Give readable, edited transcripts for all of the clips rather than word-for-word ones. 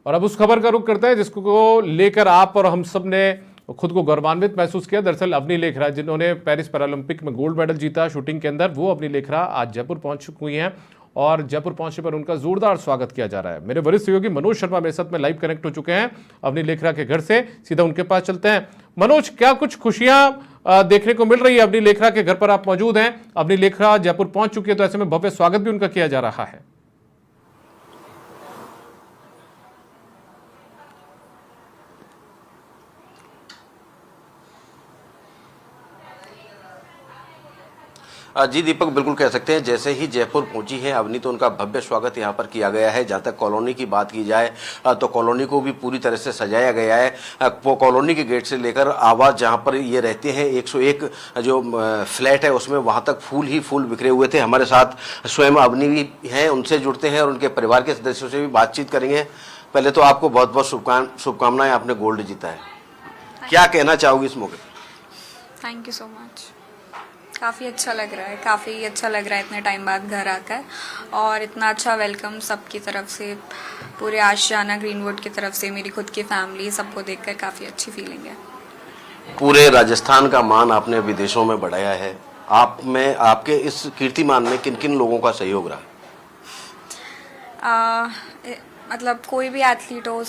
और अब उस खबर का रुख करते हैं जिसको लेकर आप और हम सब ने खुद को गौरवान्वित महसूस किया। दरअसल अवनी लेखरा, जिन्होंने पेरिस पैरालंपिक में गोल्ड मेडल जीता शूटिंग के अंदर, वो अवनी लेखरा आज जयपुर पहुंच चुकी हैं और जयपुर पहुंचने पर उनका जोरदार स्वागत किया जा रहा है। मेरे वरिष्ठ सहयोगी मनोज शर्मा मेरे साथ में लाइव कनेक्ट हो चुके हैं अवनी लेखरा के घर से, सीधा उनके पास चलते हैं। मनोज, क्या कुछ खुशियां देखने को मिल रही है? अवनी लेखरा के घर पर आप मौजूद हैं, अवनी लेखरा जयपुर पहुंच चुकी है, तो ऐसे में भव्य स्वागत भी उनका किया जा रहा है। जी दीपक, बिल्कुल कह सकते हैं। जैसे ही जयपुर पहुंची है अवनी, तो उनका भव्य स्वागत यहां पर किया गया है। जहां तक कॉलोनी की बात की जाए तो कॉलोनी को भी पूरी तरह से सजाया गया है। वो कॉलोनी के गेट से लेकर आवास जहां पर ये रहते हैं 101 जो फ्लैट है उसमें, वहां तक फूल ही फूल बिखरे हुए थे। हमारे साथ स्वयं अवनी भी हैं, उनसे जुड़ते हैं और उनके परिवार के सदस्यों से भी बातचीत करेंगे। पहले तो आपको बहुत बहुत शुभकामनाएं, आपने गोल्ड जीता है, क्या कहना चाहोगी इस मौके पर? Thank you so much. काफ़ी अच्छा लग रहा है, काफ़ी अच्छा लग रहा है इतने टाइम बाद घर आकर, और इतना अच्छा वेलकम सबकी तरफ से, पूरे आशियाना ग्रीनवुड की तरफ से, मेरी खुद की फैमिली, सबको देखकर काफ़ी अच्छी फीलिंग है। पूरे राजस्थान का मान आपने विदेशों में बढ़ाया है। आप में, आपके इस कीर्तिमान में किन किन लोगों का सहयोग रहा? मतलब कोई भी एथलीट हो,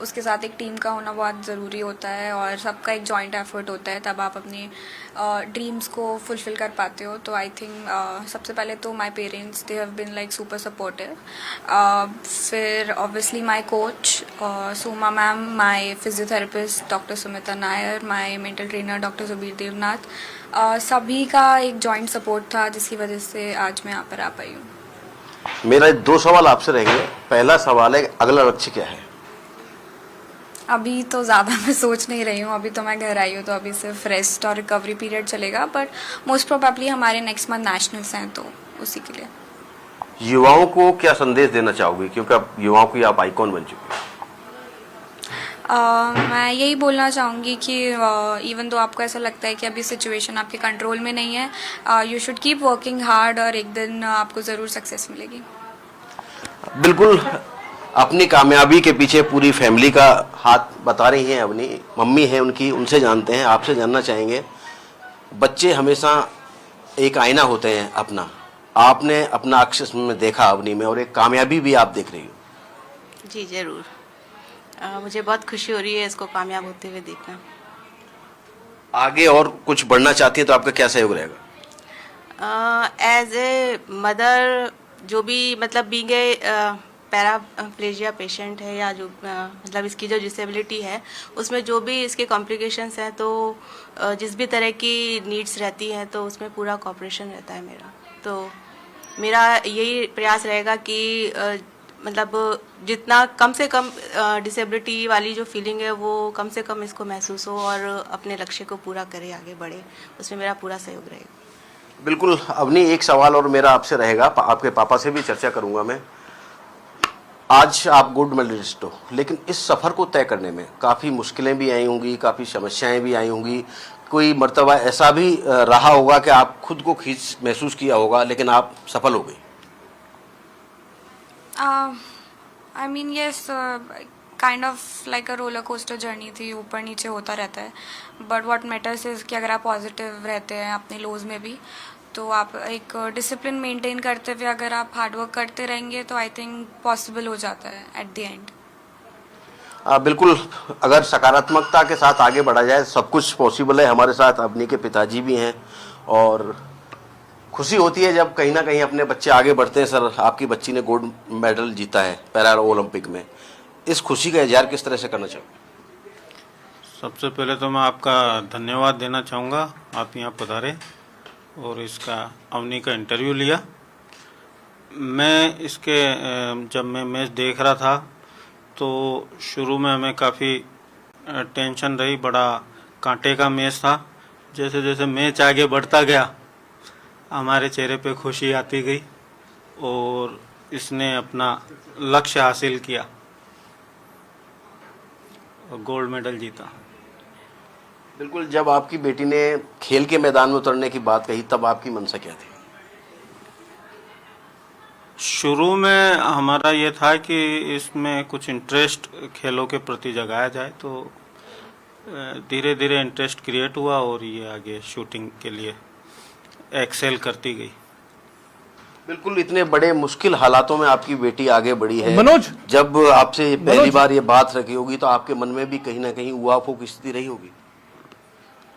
उसके साथ एक टीम का होना बहुत ज़रूरी होता है और सबका एक जॉइंट एफर्ट होता है, तब आप अपने ड्रीम्स को फुलफिल कर पाते हो। तो आई थिंक सबसे पहले तो my parents, they have been like super supportive. फिर obviously my coach Soma ma'am, my physiotherapist doctor Sumita Nair, my mental trainer doctor Subir Debnath, सभी का एक जॉइंट सपोर्ट था जिसकी वजह से आज मैं यहाँ पर आ पाई हूँ। मेरा 2 सवाल आपसे रहेंगे। पहला सवाल है, अगला लक्ष्य क्या है? अभी तो ज़्यादा मैं सोच नहीं रही हूँ, अभी तो मैं घर आई हूँ, तो अभी सिर्फ रेस्ट और रिकवरी पीरियड चलेगा, बट मोस्ट प्रोबेबली हमारे नेक्स्ट मंथ नेशनल्स हैं, तो उसी के लिए। युवाओं को क्या संदेश देना चाहोगी, क्योंकि अब युवाओं की आप आइकॉन बन चुकी हैं? मैं यही बोलना चाहूँगी कि इवन दो आपको ऐसा लगता है कि अभी सिचुएशन आपके कंट्रोल में नहीं है, you should keep working hard और एक दिन आपको ज़रूर सक्सेस मिलेगी। बिल्कुल, अपनी कामयाबी के पीछे पूरी फैमिली का हाथ बता रही हैं अवनी। मम्मी हैं उनकी, उनसे जानते हैं, आपसे जानना चाहेंगे। बच्चे हमेशा एक आईना होते हैं अपना, आपने अपना अक्स में देखा अवनी में, और एक कामयाबी भी आप देख रही हो। जी ज़रूर, मुझे बहुत खुशी हो रही है इसको कामयाब होते हुए देखना। आगे और कुछ बढ़ना चाहती है तो आपका क्या सहयोग रहेगा? एज ए मदर, जो भी मतलब बीइंग ए पैराप्लेजिया पेशेंट है, या जो मतलब इसकी जो डिसेबिलिटी है, उसमें जो भी इसके कॉम्प्लिकेशंस हैं, तो जिस भी तरह की नीड्स रहती हैं, तो उसमें पूरा कोऑपरेशन रहता है मेरा। तो मेरा यही प्रयास रहेगा कि मतलब जितना कम से कम डिसेबिलिटी वाली जो फीलिंग है वो कम से कम इसको महसूस हो और अपने लक्ष्य को पूरा करे, आगे बढ़े, उसमें मेरा पूरा सहयोग रहेगा। बिल्कुल अवनी, एक सवाल और मेरा आपसे रहेगा, आपके पापा से भी चर्चा करूंगा मैं। आज आप गोल्ड मेडलिस्ट हो, लेकिन इस सफ़र को तय करने में काफ़ी मुश्किलें भी आई होंगी, काफ़ी समस्याएं भी आई होंगी। कोई मर्तबा ऐसा भी रहा होगा कि आप खुद को खींच महसूस किया होगा, लेकिन आप सफल हो गई? I mean yes, kind of like a roller coaster journey थी, ऊपर नीचे होता रहता है, बट व्हाट मैटर्स इज़ कि अगर आप पॉजिटिव रहते हैं अपने लोज में भी, तो आप एक डिसिप्लिन मेंटेन करते हुए अगर आप हार्डवर्क करते रहेंगे तो आई थिंक पॉसिबल हो जाता है एट द एंड। बिल्कुल, अगर सकारात्मकता के साथ आगे बढ़ा जाए सब कुछ पॉसिबल है। हमारे साथ अवनी के पिताजी भी हैं और खुशी होती है जब कहीं ना कहीं अपने बच्चे आगे बढ़ते हैं। सर, आपकी बच्ची ने गोल्ड मेडल जीता है पैरा ओलंपिक में, इस खुशी का इजहार किस तरह से करना चाहोगे? सबसे पहले तो मैं आपका धन्यवाद देना चाहूँगा, आप यहाँ पधारे और इसका अवनी का इंटरव्यू लिया। मैं इसके जब मैं मैच देख रहा था तो शुरू में हमें काफ़ी टेंशन रही, बड़ा कांटे का मैच था। जैसे जैसे मैच आगे बढ़ता गया हमारे चेहरे पे खुशी आती गई और इसने अपना लक्ष्य हासिल किया और गोल्ड मेडल जीता। बिल्कुल, जब आपकी बेटी ने खेल के मैदान में उतरने की बात कही तब आपकी मंशा क्या थी? शुरू में हमारा ये था कि इसमें कुछ इंटरेस्ट खेलों के प्रति जगाया जाए, तो धीरे धीरे इंटरेस्ट क्रिएट हुआ और ये आगे शूटिंग के लिए एक्सेल करती गई। बिल्कुल, इतने बड़े मुश्किल हालातों में आपकी बेटी आगे बढ़ी है। मनोज, जब आपसे पहली बार ये बात रखी होगी तो आपके मन में भी कहीं ना कहीं उहापोह की स्थिति रही होगी।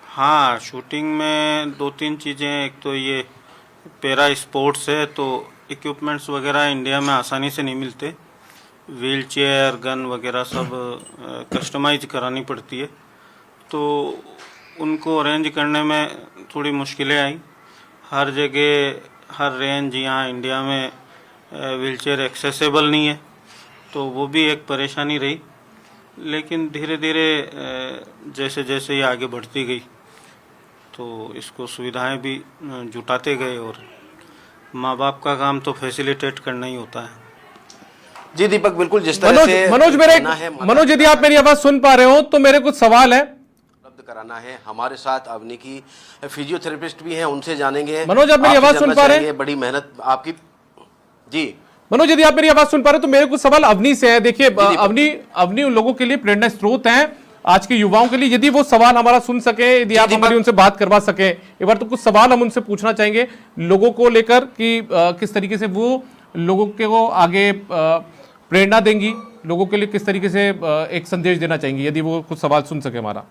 हाँ, शूटिंग में दो तीन चीज़ें, एक तो ये पैरा स्पोर्ट्स है तो इक्विपमेंट्स वगैरह इंडिया में आसानी से नहीं मिलते, व्हील चेयर, गन वगैरह सब कस्टमाइज करानी पड़ती है, तो उनको अरेंज करने में थोड़ी मुश्किलें आई। हर जगह, हर रेंज यहाँ इंडिया में व्हील चेयर एक्सेसिबल नहीं है, तो वो भी एक परेशानी रही। लेकिन धीरे धीरे जैसे जैसे ये आगे बढ़ती गई तो इसको सुविधाएं भी जुटाते गए, और माँ बाप का काम तो फैसिलिटेट करना ही होता है। जी दीपक, बिल्कुल जिस तरह से मनोज, यदि आप मेरी आवाज सुन पा रहे हो तो मेरे कुछ सवाल है उपलब्ध कराना है। हमारे साथ अवनी की फिजियोथेरेपिस्ट भी हैं, उनसे जानेंगे। मनोज, आप मेरी आवाज सुन पा रहे हैं? बड़ी मेहनत आपकी। जी मनोज, यदि आप मेरी आवाज सुन पा रहे हो तो मेरे कुछ सवाल अवनी से है। देखिए, अवनी उन लोगों के लिए प्रेरणा स्रोत हैं, आज के युवाओं के लिए। यदि वो सवाल हमारा सुन सके, यदि आप हमारी उनसे बात करवा सके एक बार, तो कुछ सवाल हम उनसे पूछना चाहेंगे लोगों को लेकर कि किस तरीके से वो लोगों को आगे प्रेरणा देंगी, लोगों के लिए किस तरीके से एक संदेश देना चाहेंगी, यदि वो कुछ सवाल सुन सके हमारा।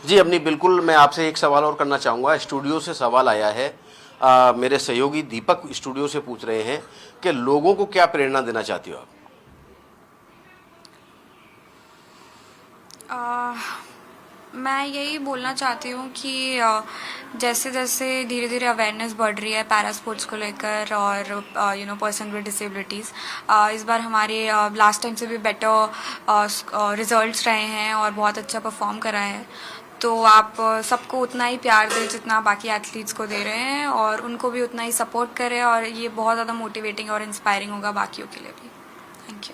जी अपनी बिल्कुल, मैं आपसे एक सवाल और करना चाहूँगा। स्टूडियो से सवाल आया है, मेरे सहयोगी दीपक स्टूडियो से पूछ रहे हैं कि लोगों को क्या प्रेरणा देना चाहती हो आप? मैं यही बोलना चाहती हूँ कि जैसे जैसे धीरे धीरे अवेयरनेस बढ़ रही है पैरा स्पोर्ट्स को लेकर और पर्सन विद डिसेबिलिटीज़, इस बार हमारे लास्ट टाइम से भी बेटर रिजल्ट्स रहे हैं और बहुत अच्छा परफॉर्म करा है, तो आप सबको उतना ही प्यार दें जितना बाकी एथलीट्स को दे रहे हैं और उनको भी उतना ही सपोर्ट करें, और ये बहुत ज़्यादा मोटिवेटिंग और इंस्पायरिंग होगा बाकियों के लिए भी। Thank you.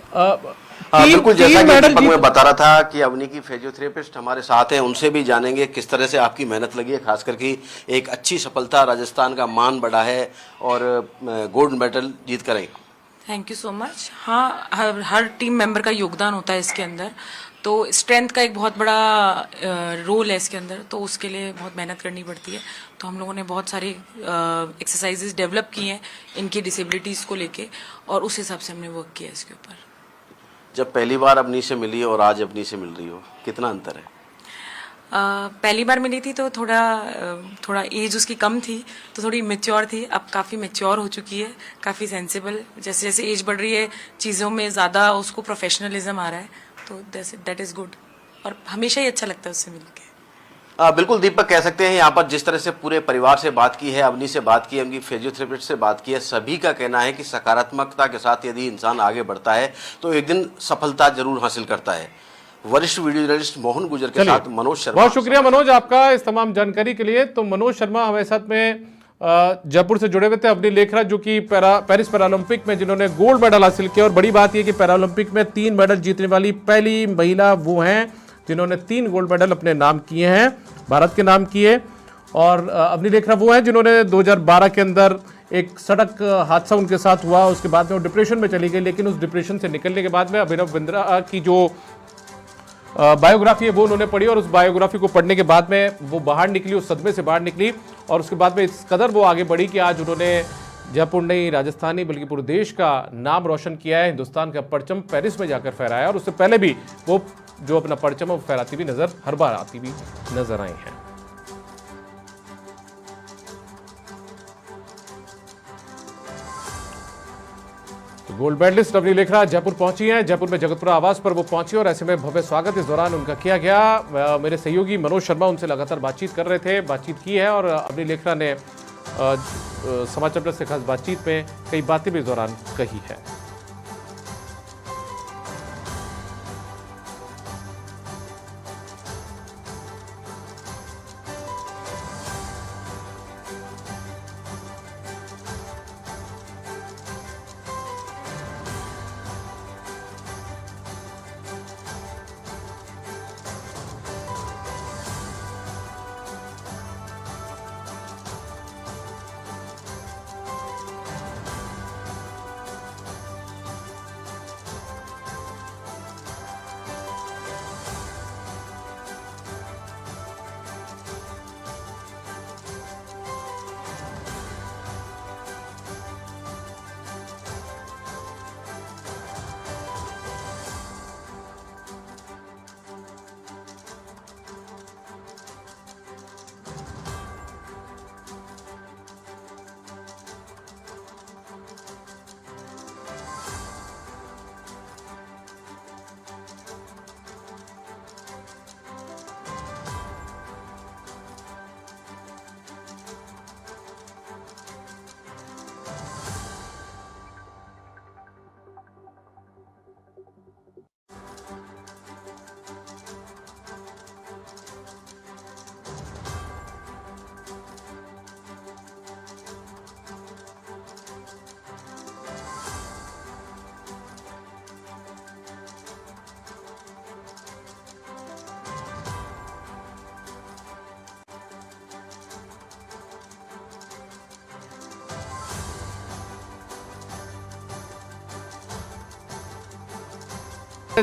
बिल्कुल, जैसा कि दीपक मैं बता रहा था कि अवनी की फिजियोथेरेपिस्ट हमारे साथ हैं, उनसे भी जानेंगे किस तरह से आपकी मेहनत लगी है, खास करके एक अच्छी सफलता, राजस्थान का मान बढ़ा है और गोल्ड मेडल जीत कर आई। Thank you so much. हाँ, हर टीम मेंबर का योगदान होता है इसके अंदर, तो स्ट्रेंथ का एक बहुत बड़ा रोल है इसके अंदर, तो उसके लिए बहुत मेहनत करनी पड़ती है। तो हम लोगों ने बहुत सारी एक्सरसाइजेज डेवलप की हैं इनकी डिसेबिलिटीज़ को लेके, और उस हिसाब से हमने वर्क किया इसके ऊपर। जब पहली बार अपनी से मिली और आज अपनी से मिल रही हो, कितना अंतर है? पहली बार मिली थी तो थोड़ा एज उसकी कम थी, तो थोड़ी मेच्योर थी। अब काफ़ी मेच्योर हो चुकी है, काफ़ी सेंसिबल। जैसे जैसे एज बढ़ रही है चीज़ों में ज़्यादा उसको प्रोफेशनलिज्म आ रहा है, तो दैट इज़ गुड, और हमेशा ही अच्छा लगता है उससे मिलके। बिल्कुल दीपक, कह सकते हैं यहाँ पर जिस तरह से पूरे परिवार से बात की है, अवनी से बात की है, उनकी फिजियोथेरेपिस्ट से बात की है, सभी का कहना है कि सकारात्मकता के साथ यदि इंसान आगे बढ़ता है तो एक दिन सफलता जरूर हासिल करता है। वरिष्ठ वीडियो जर्नलिस्ट मोहन गुजर के साथ मनोज शर्मा। बहुत शुक्रिया मनोज आपका इस तमाम जानकारी के लिए। तो मनोज शर्मा हमारे साथ में जयपुर से जुड़े हुए थे। अवनी लेखरा जो कि पेरिस पैरालंपिक में जिन्होंने गोल्ड मेडल हासिल किया, और बड़ी बात यह कि पैरालंपिक में 3 मेडल जीतने वाली पहली महिला वो हैं जिन्होंने 3 गोल्ड मेडल अपने नाम किए हैं, भारत के नाम किए। और अवनी लेखरा वो हैं जिन्होंने 2012 के अंदर एक सड़क हादसा उनके साथ हुआ, उसके बाद में वो डिप्रेशन में चली गई, लेकिन उस डिप्रेशन से निकलने के बाद में अभिनव बिंद्रा की जो बायोग्राफी है वो उन्होंने पढ़ी, और उस बायोग्राफी को पढ़ने के बाद में वो बाहर निकली, उस सदमे से बाहर निकली, और उसके बाद में इस कदर वो आगे बढ़ी कि आज उन्होंने जयपुर नहीं, राजस्थानी बल्कि पूरे देश का नाम रोशन किया है, हिंदुस्तान का परचम पेरिस में जाकर फहराया। और उससे पहले भी वो जो अपना परचम वो फहराती हुई नजर हर बार आती हुई नजर आई हैं। गोल्ड मेडलिस्ट अवनी लेखरा जयपुर पहुंची हैं। जयपुर में जगतपुरा आवास पर वो पहुंची और ऐसे में भव्य स्वागत इस दौरान उनका किया गया। मेरे सहयोगी मनोज शर्मा उनसे लगातार बातचीत कर रहे थे, बातचीत की है, और अवनी लेखरा ने समाचार प्लस से खास बातचीत में कई बातें भी इस दौरान कही है।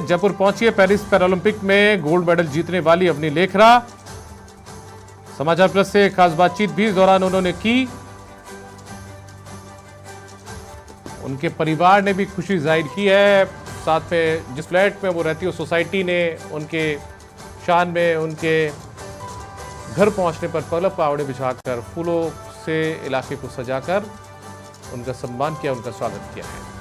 जयपुर पहुंची है पेरिस पैरालंपिक में गोल्ड मेडल जीतने वाली अवनी लेखरा। समाचार प्लस से खास बातचीत भी इस दौरान उन्होंने की। उनके परिवार ने भी खुशी जाहिर की है। साथ में जिस फ्लैट में वो रहती है उस सोसाइटी ने उनके शान में उनके घर पहुंचने पर पलक पावड़े बिछाकर फूलों से इलाके को सजाकर उनका सम्मान किया, उनका स्वागत किया है।